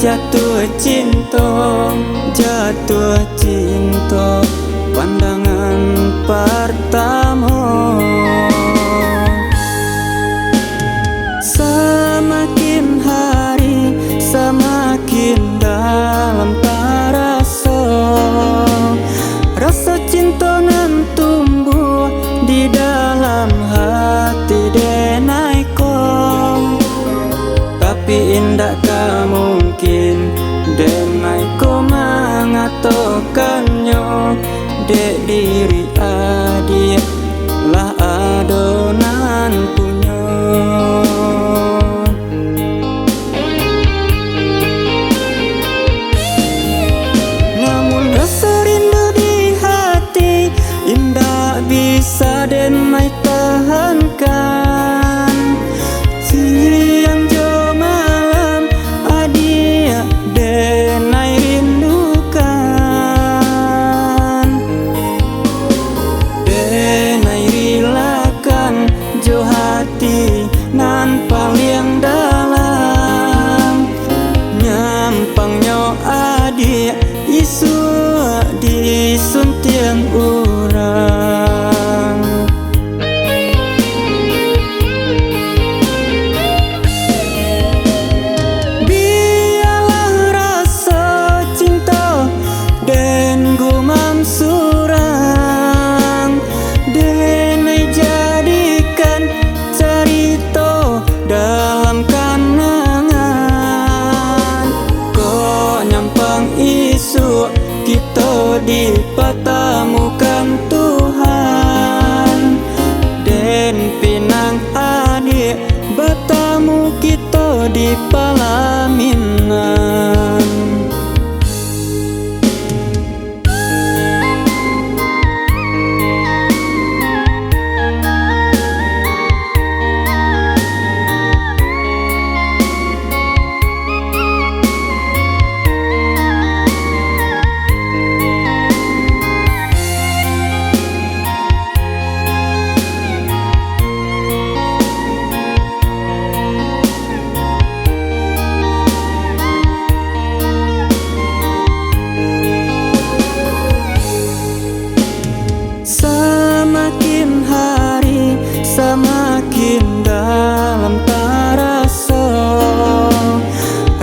jatuh cinta pandangan pertama. Semakin hari semakin dalam terasa, rasa cinta nan tumbuh di dalam hati denaiko. Tapi indah mungkin denaiko mengatakannya, dek diri adik lah adonan punya. Namun rasa rindu di hati indah bisa denai tahankan. Siang jo malam adik denai rindukan, denai rilakan jo hati nan paling dalam. Nyampangnya adik isu disuntiang urang. Biarlah rasa cinta den gumam surang, denai jadikan cerita dalam kenangan. Kok nyampang isu kita dipertemukan Tuhan, dan pinang adik bertemu kita di pelaminan. Semakin hari semakin dalam terasa,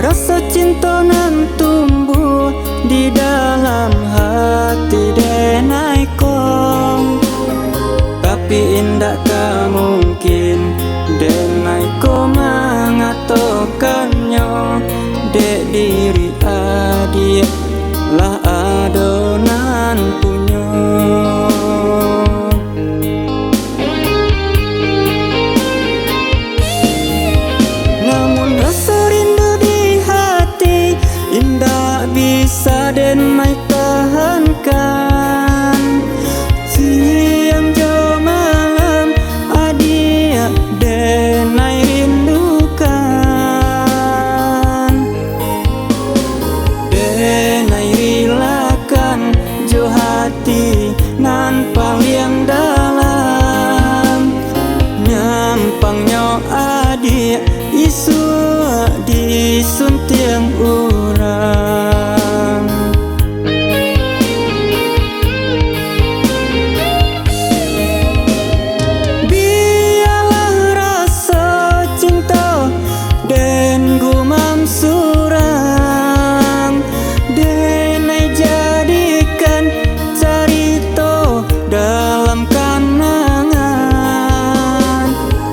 rasa cinta nan tumbuh di dalam hati denaiko. Tapi indah mungkin denaiko mengatakannya, dek diri adik lah adonan punya. Bisa denai tahankan. Siang jo malam adik denai rindukan, denai rilakan jo hati nan paling dalam. Nyampangnya adik isu disuntiang urang. Surang, denai jadikan cerita dalam kenangan.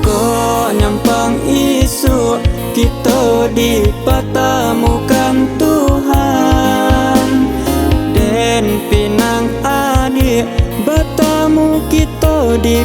Kok nyampang isu kita dipertemukan Tuhan, dan pinang adik bertemu kita di